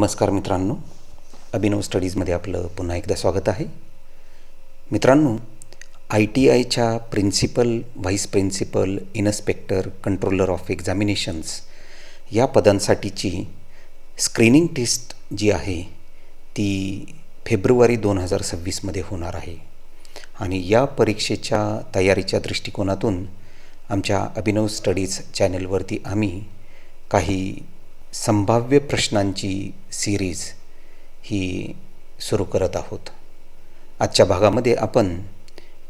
नमस्कार मित्रांनो, अभिनव स्टडीजमध्ये आपलं पुन्हा एकदा स्वागत आहे. मित्रांनो, ITIच्या principal, vice principal, inspector, controller of examinations या पदांसाठीची स्क्रीनिंग टेस्ट जी आहे ती फेब्रुवारी 2026मध्ये होणार आहे. आणि या परीक्षेच्या तयारीच्या दृष्टिकोनातून आमच्या अभिनव स्टडीज चॅनलवरती आम्ही काही संभाव्य प्रश्नांची सिरीज ही सुरू करत आहोत. आजच्या भागामध्ये आपण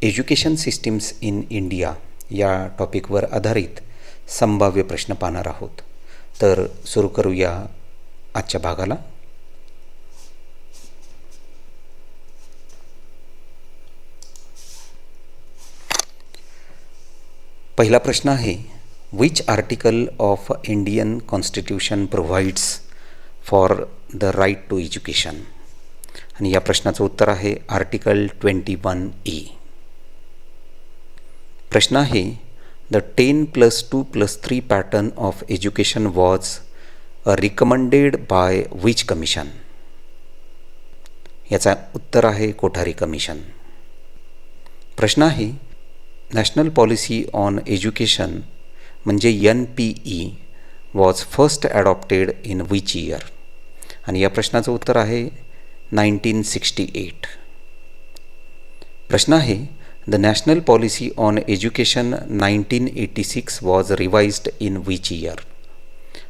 एज्युकेशन सिस्टीम्स इन इंडिया या टॉपिकवर आधारित संभाव्य प्रश्न पाहणार आहोत. तर सुरू करूया आजच्या भागाला. पहिला प्रश्न आहे, Which article of Indian Constitution provides for the right to education? आणि या प्रश्नाचं उत्तर आहे आर्टिकल 21A. प्रश्न आहे, The 10+2+3 pattern of education was recommended by which commission? याचा उत्तर आहे कोठारी कमिशन. प्रश्न आहे, नॅशनल पॉलिसी ऑन एज्युकेशन म्हणजे NPE was first adopted in which year? आणि या प्रश्नाचं उत्तर आहे 1968. प्रश्न आहे, the national policy on education 1986 was revised in which year?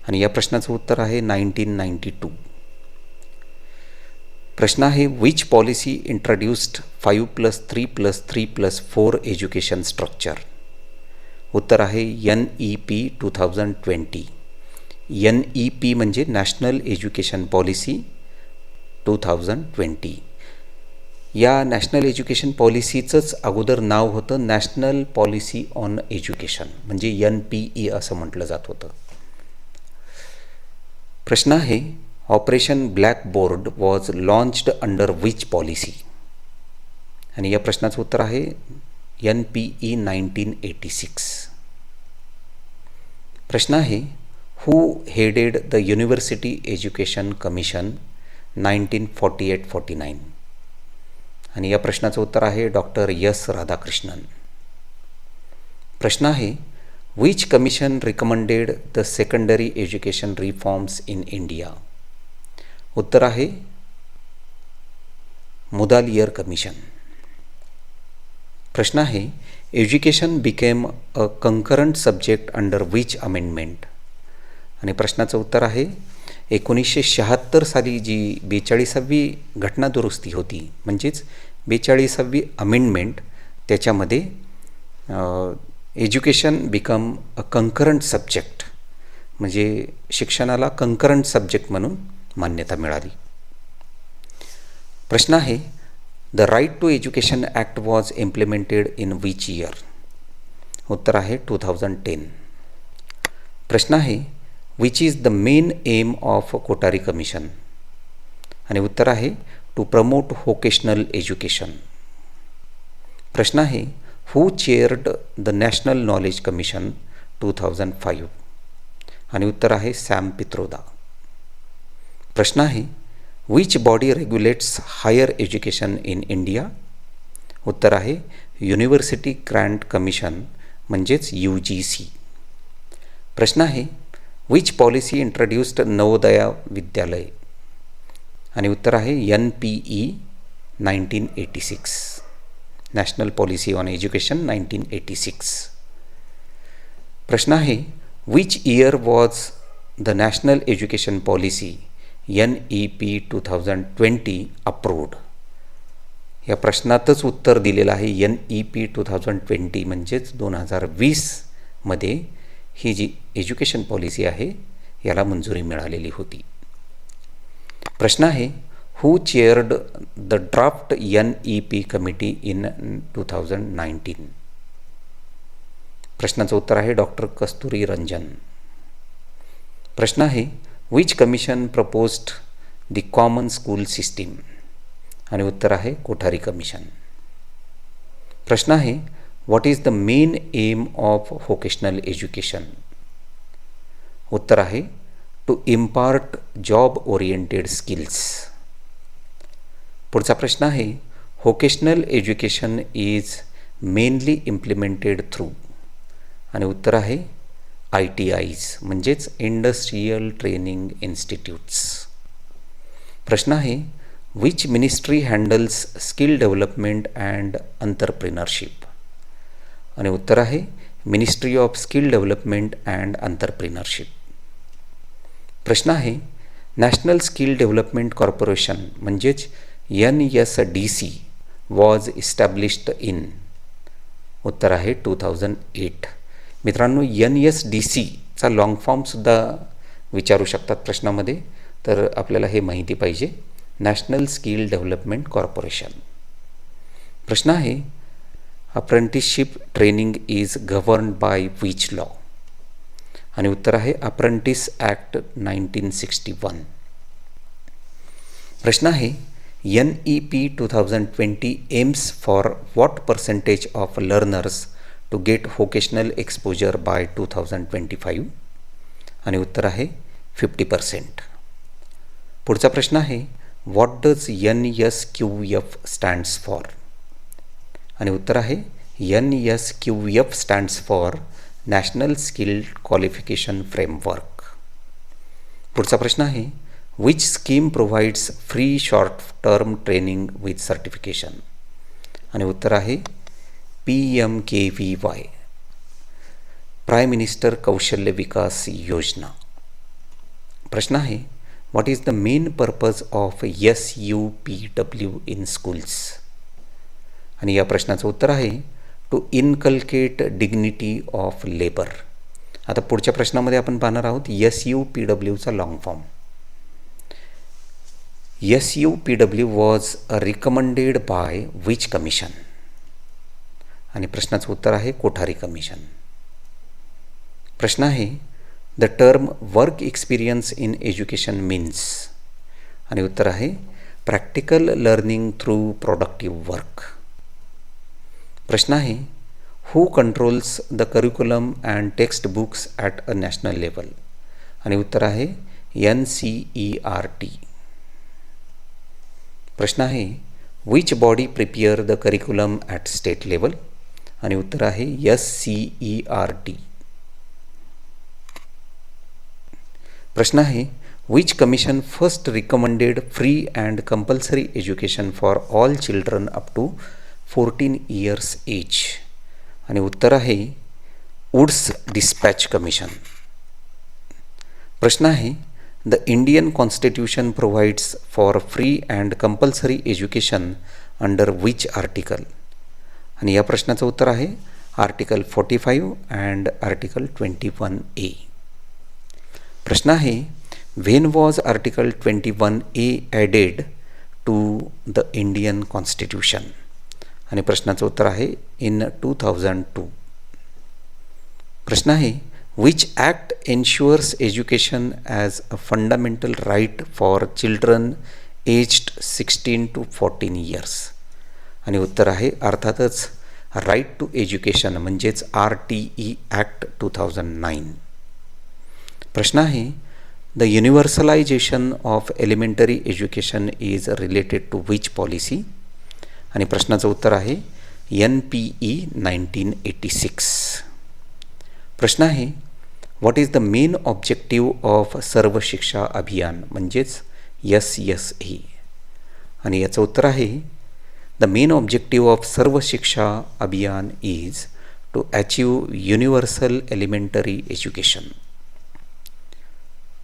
आणि या प्रश्नाचं उत्तर आहे 1992. प्रश्न आहे, which policy introduced 5+3+3+4 education structure? उत्तर आहे NEP 2020. NEP म्हणजे नॅशनल एज्युकेशन पॉलिसी 2020. या नॅशनल एज्युकेशन पॉलिसीचंच अगोदर नाव होतं नॅशनल पॉलिसी ऑन एज्युकेशन म्हणजे NPE असं म्हटलं जात होतं. प्रश्न आहे, operation blackboard was launched under which policy? आणि या प्रश्नाचं उत्तर आहे NPE 1986. प्रश्न आहे, who headed the university education commission 1948-49? आणि या प्रश्नाचं उत्तर आहे डॉक्टर S. राधाकृष्णन. प्रश्न आहे, which commission recommended the secondary education reforms in India? उत्तर आहे मुदालियर कमिशन. प्रश्न आहे, education became a concurrent subject under which amendment? आणि प्रश्नाचं उत्तर आहे 1976 साली जी 42वी घटनादुरुस्ती होती म्हणजेच 42वी अमेंडमेंट, त्याच्यामध्ये education become a concurrent subject म्हणजे शिक्षणाला कंकरंट सब्जेक्ट म्हणून मान्यता मिळाली. प्रश्न आहे, the right to education act was implemented in which year? उत्तर आहे 2010. प्रश्न आहे, which is the main aim of Kothari commission? आणि उत्तर आहे टू प्रमोट व्होकेशनल एज्युकेशन. प्रश्न आहे, who chaired the national knowledge commission 2005? आणि उत्तर आहे सॅम पित्रोदा. प्रश्न आहे, which body रेग्युलेट्स higher education in India? उत्तर आहे युनिव्हर्सिटी ग्रँट कमिशन म्हणजेच UGC. प्रश्न आहे, विच पॉलिसी इंट्रोड्यूस्ड नवोदया विद्यालय? आणि उत्तर आहे NPE 1986, national policy on education 1986. प्रश्न आहे, which year was the national education policy NEP 2020 approved? या प्रश्नातच उत्तर दिलेलं आहे NEP 2020 म्हणजेच 2020मध्ये ही जी एज्युकेशन पॉलिसी आहे याला मंजुरी मिळालेली होती. प्रश्न आहे, who chaired the draft NEP committee in 2019? प्रश्नाचं उत्तर आहे डॉक्टर कस्तुरी रंजन. प्रश्न आहे, which commission proposed the common school system? आणि उत्तर आहे कोठारी कमिशन. प्रश्न आहे, what is the main aim of vocational education? उत्तर आहे to impart job oriented skills. पुढचा प्रश्न आहे vocational education is mainly implemented through, आणि उत्तर आहे ITIs म्हणजेच इंडस्ट्रियल ट्रेनिंग इन्स्टिट्यूट्स. प्रश्न आहे which ministry handles skill development and entrepreneurship, आणि उत्तर आहे ministry of skill development and entrepreneurship. प्रश्न आहे नॅशनल स्किल डेव्हलपमेंट कॉर्पोरेशन म्हणजेच NSDC वॉज इस्टॅब्लिश्ड इन, उत्तर आहे 2008. मित्रांनो, NSDCचा लॉंग फॉर्मसुद्धा विचारू शकतात प्रश्नामध्ये, तर आपल्याला हे माहिती पाहिजे. National skill development corporation. प्रश्न आहे apprenticeship training is governed by which law, आणि उत्तर आहे अप्रेंटिस ॲक्ट 1961. प्रश्न आहे NEP 2020 aims for what percentage of learners to get vocational exposure by 2025, आणि उत्तर आहे 50%. पुढचा प्रश्न आहे what does NSQF stands for, आणि उत्तर आहे NSQF stands for national skill qualification framework. पुढचा प्रश्न आहे which scheme provides free short term training with certification, आणि उत्तर आहे PMKVY प्राईम मिनिस्टर कौशल्य विकास योजना. प्रश्न आहे what is the main purpose of SUPW in schools, आणि या प्रश्नाचं उत्तर आहे to inculcate dignity of labour. आता पुढच्या प्रश्नामध्ये आपण पाहणार आहोत SUPWचा long form. SUPW was recommended by which commission, आणि प्रश्नाचं उत्तर आहे कोठारी कमिशन. प्रश्न आहे the term work experience in education means, आणि उत्तर आहे practical learning through productive work. प्रश्न आहे who controls the curriculum and text books at a national level, आणि उत्तर आहे NCERT. प्रश्न आहे which body prepare the curriculum at state level, आणि उत्तर आहे SCERT. प्रश्न आहे which commission first recommended free and compulsory education for all children up to 14 years age, आणि उत्तर आहे वुड्स डिस्पॅच कमिशन. प्रश्न आहे the Indian constitution provides for free and compulsory education under which article, आणि या प्रश्नाचं उत्तर आहे आर्टिकल 45 अँड आर्टिकल 21A. प्रश्न आहे when was article 21A added to the Indian constitution, आणि प्रश्नाचं उत्तर आहे इन 2002. प्रश्न आहे which act ensures education as a fundamental right for children aged 16 to 14 years, आणि उत्तर आहे अर्थातच राईट टू एज्युकेशन म्हणजेच RTE ॲक्ट 2009. प्रश्न आहे the universalisation of elementary education is related to which policy, आणि प्रश्नाचं उत्तर आहे NPE 1986. प्रश्न आहे what is the main objective of सर्व शिक्षा अभियान म्हणजेच SSA, आणि याचं उत्तर आहे द मेन ऑब्जेक्टिव्ह ऑफ सर्व शिक्षा अभियान is to achieve universal elementary education.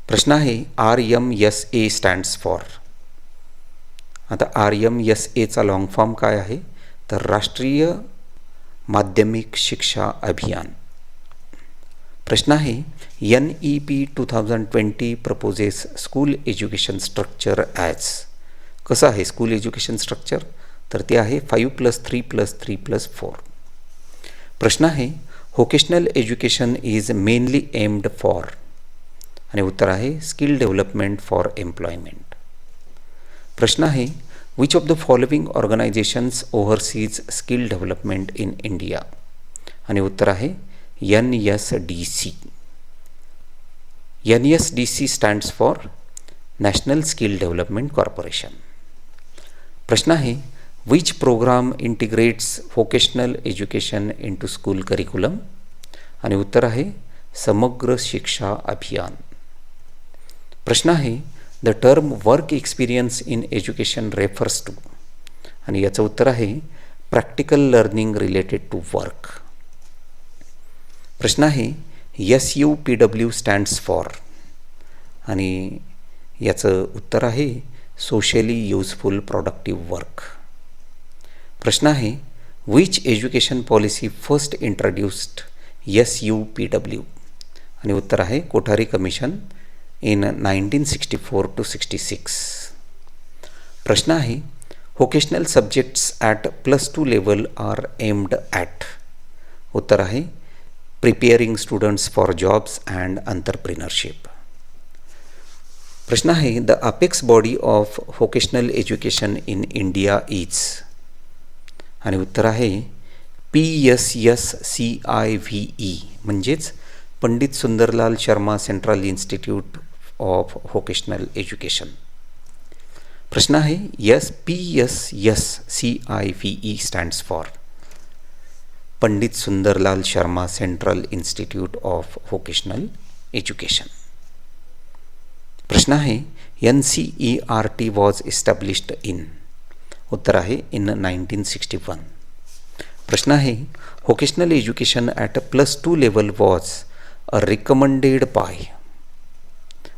प्रश्न आहे RMSA स्टँड्स फॉर. आता RMSAचा लॉंग फॉर्म काय आहे तर राष्ट्रीय माध्यमिक शिक्षा अभियान. प्रश्न आहे NEP 2020 proposes school education structure as. कसं आहे स्कूल एज्युकेशन स्ट्रक्चर तर ते आहे 5+3+3+4. प्रश्न आहे vocational education is mainly aimed for, आणि उत्तर आहे स्किल डेव्हलपमेंट फॉर एम्प्लॉयमेंट. प्रश्न आहे which of the following organisations oversees skill development in India, आणि उत्तर आहे NSDC. NSDC stands for national skill development corporation. प्रश्न आहे which programme integrates vocational education into school curriculum. आणि उत्तर आहे समग्र शिक्षा अभियान. प्रश्न आहे the term work experience in education refers to. आणि याचं उत्तर आहे practical learning related to work. प्रश्न आहे SUPW स्टँड्स फॉर. आणि याचं उत्तर आहे सोशली युजफुल प्रोडक्टिव्ह वर्क. प्रश्न आहे which education policy first introduced SUPW. आणि उत्तर आहे कोठारी कमिशन इन 1964 to 66. प्रश्न आहे vocational subjects at +2 level are aimed at. उत्तर आहे preparing students for jobs and entrepreneurship. प्रश्न आहे the apex body of vocational education in India is. आणि उत्तर आहे PSSCIVE म्हणजेच Pandit Sundarlal Sharma central institute of vocational education. प्रश्न आहे PSSCIVE stands for Pandit Sundarlal Sharma central institute of vocational education. प्रश्न आहे NCERT वॉज इस्टॅब्लिश्ड इन. उत्तर आहे इन 1961. प्रश्न आहे vocational education at +2 level was recommended by.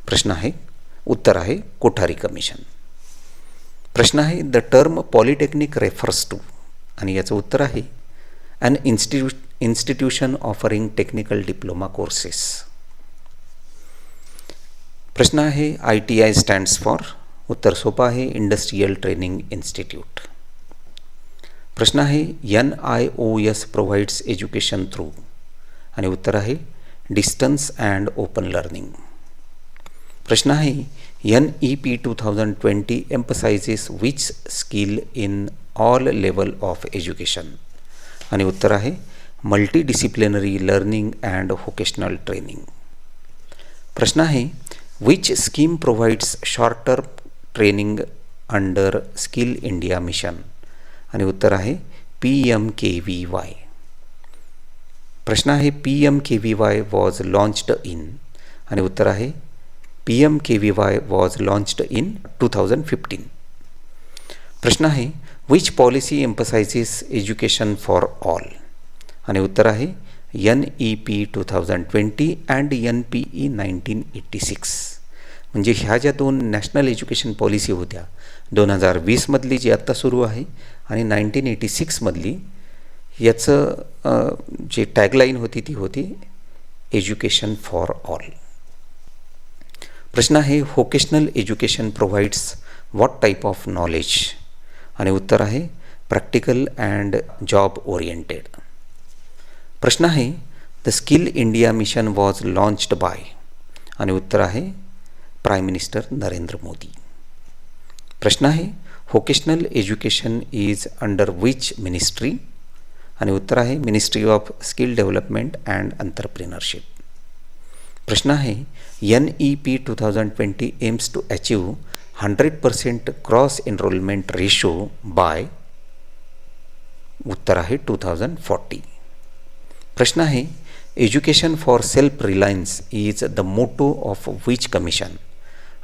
प्रश्न आहे उत्तर आहे कोठारी कमिशन. प्रश्न आहे the term polytechnic refers to. आणि याचं उत्तर आहे an institution offering technical diploma courses. प्रश्न आहे ITI स्टँड्स फॉर. उत्तर सोपं आहे इंडस्ट्रियल ट्रेनिंग इन्स्टिट्यूट. प्रश्न आहे NIOS प्रोव्हाइड्स एज्युकेशन थ्रू. आणि उत्तर आहे डिस्टन्स अँड ओपन लर्निंग. प्रश्न आहे NEP 2020 emphasises which skill in all level of education. आणि उत्तर आहे multidisciplinary learning and vocational training. प्रश्न आहे which scheme provides short term training under skill India mission. आणि उत्तर आहे PMKVY. प्रश्न आहे PMKVY वॉज लॉन्च्ड इन. आणि उत्तर आहे PMKVY वॉज लॉन्च्ड इन 2015. प्रश्न आहे which policy emphasises education for all. आणि उत्तर आहे NEP 2020 अँड NPE 1986. म्हणजे ह्या ज्या दोन नॅशनल एज्युकेशन पॉलिसी होत्या 2020मधली जी आत्ता सुरू आहे आणि 1986 मधली, याचं जे टॅगलाईन होती ती होती एज्युकेशन फॉर ऑल. प्रश्न आहे vocational education provides what type of knowledge. आणि उत्तर आहे प्रॅक्टिकल अँड जॉब ओरिएंटेड. प्रश्न आहे the skill India mission was launched by. आणि उत्तर आहे प्राईम मिनिस्टर नरेंद्र मोदी. प्रश्न आहे vocational education is under which ministry. आणि उत्तर आहे ministry of skill development and entrepreneurship. प्रश्न आहे NEP 2020 aims to achieve 100% cross enrolment ratio by. उत्तर आहे 2040. प्रश्न आहे education for self Reliance is the motto of which commission.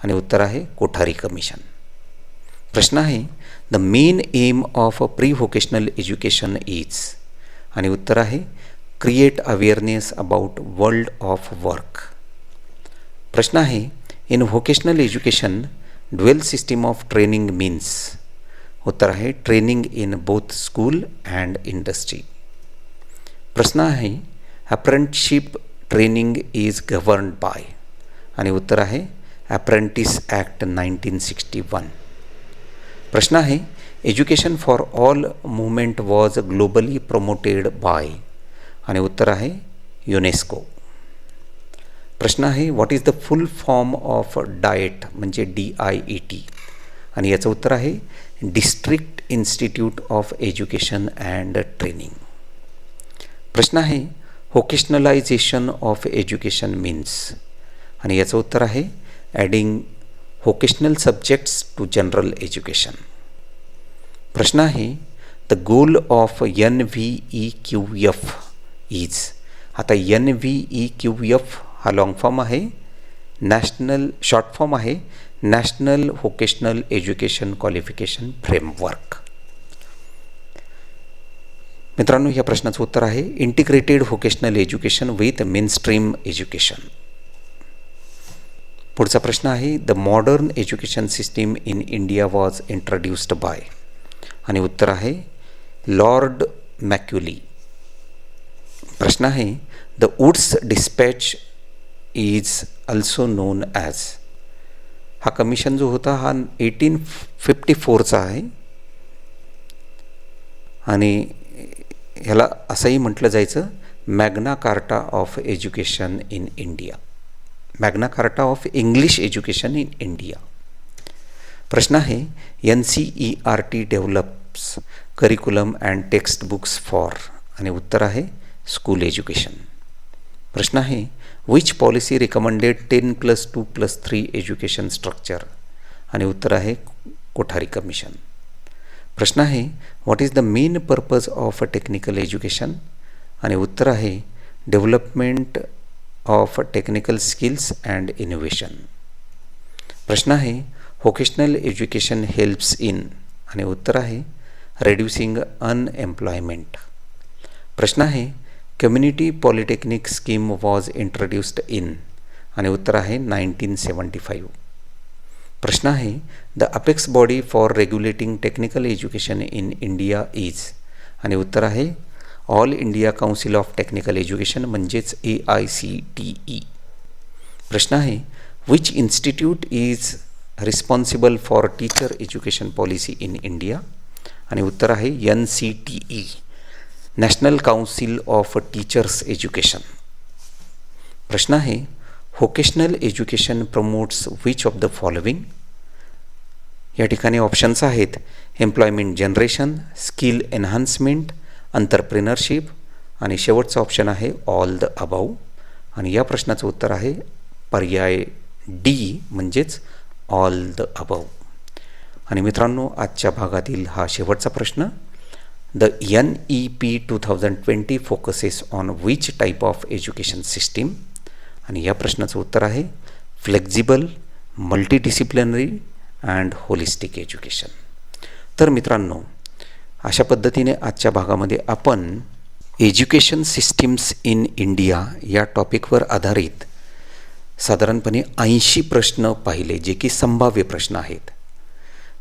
आणि उत्तर आहे कोठारी कमिशन. प्रश्न आहे the main aim of pre vocational education is. आणि उत्तर आहे create awareness about world of work. प्रश्न आहे in vocational education dual system of training means. उत्तर आहे training in both school and industry. प्रश्न आहे apprenticeship training is governed bye. आणि उत्तर आहे अप्रेंटिस ॲक्ट 1961. प्रश्न आहे education for all movement was globally promoted by. आणि उत्तर आहे युनेस्को. प्रश्न आहे what is the full form of diet म्हणजे DIET. आणि याचं उत्तर आहे district institute of education and training. प्रश्न आहे व्होकेशनलायझेशन ऑफ एज्युकेशन मीन्स. आणि याचं उत्तर आहे adding vocational subjects to general education. प्रश्न आहे the goal of NVEQF is. आता NVEQF हा लॉंग फॉर्म आहे, शॉर्ट फॉर्म आहे national vocational education qualification framework. मित्रांनो, या प्रश्नाचं उत्तर आहे integrated vocational education with mainstream education. पुढचा प्रश्न आहे the modern education system in India was introduced by. आणि उत्तर आहे लॉर्ड मॅक्युली. प्रश्न आहे the Wood's despatch is also known as. हा कमिशन जो होता हा 1854चा आहे आणि ह्याला असंही म्हटलं जायचं Magna carta of education in India, Magna carta of English education in India. प्रश्न आहे NCERT develops curriculum and text books for. आणि उत्तर आहे स्कूल एज्युकेशन. प्रश्न आहे which policy recommended 10+2+3 education structure. आणि उत्तर आहे कोठारी कमिशन. प्रश्न आहे what is the main purpose of technical education. आणि उत्तर आहे development of technical skills and innovation. प्रश्न आहे व्होकेशनल एज्युकेशन हेल्प्स इन. आणि उत्तर आहे रेड्युसिंग अनएम्प्लॉयमेंट. प्रश्न आहे community polytechnic scheme was introduced in. आणि उत्तर आहे 1975. प्रश्न आहे the apex body for regulating technical education in India is. आणि उत्तर आहे all India council of technical education म्हणजेच AICTE. प्रश्न आहे which institute is responsible for teacher education policy in India. आणि उत्तर आहे NCTE, national council of teachers education. प्रश्न आहे vocational education promotes which of the following. या ठिकाणी ऑप्शन्स आहेत एम्प्लॉयमेंट जनरेशन, स्किल एन्हान्समेंट, अंतरप्रिनरशिप आणि शेवटचा ऑप्शन आहे ऑल द अबाव. आणि या प्रश्नाचं उत्तर आहे पर्याय D म्हणजेच ऑल द अबाव. आणि मित्रांनो, आजच्या भागातील हा शेवटचा प्रश्न the NEP 2020 focuses on which type of education system. आणि या प्रश्नाचं उत्तर आहे flexible, multidisciplinary and holistic education. तर मित्रांनो, अशा पद्धतीने आजच्या भागामध्ये आपण एज्युकेशन सिस्टीम्स इन इंडिया या टॉपिकवर आधारित साधारणपणे 80 प्रश्न पाहिले, जे की संभाव्य प्रश्न आहेत.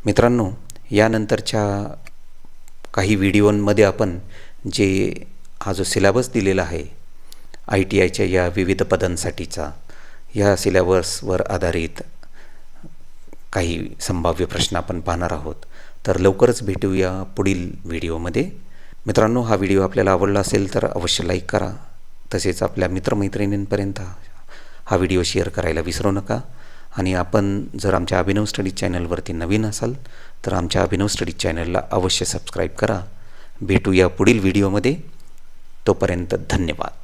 मित्रांनो, यानंतरच्या काही व्हिडिओमध्ये आपण जे हा जो सिलेबस दिलेला आहे ITIच्या या विविध पदांसाठीचा, या सिलेबसवर आधारित काही संभाव्य प्रश्न आपण पाहणार आहोत. तर लवकरच भेटूया पुढील व्हिडिओमध्ये. मित्रांनो, हा व्हिडिओ आपल्याला आवडला असेल तर अवश्य लाईक करा. तसेच आपल्या मित्रमैत्रिणींपर्यंत हा व्हिडिओ शेअर करायला विसरू नका. आणि आपण जर आमच्या अभिनव स्टडीज चॅनलवरती नवीन असाल तर आमच्या अभिनव स्टडीज चॅनलला अवश्य सबस्क्राईब करा. भेटूया पुढील व्हिडिओमध्ये. तोपर्यंत धन्यवाद.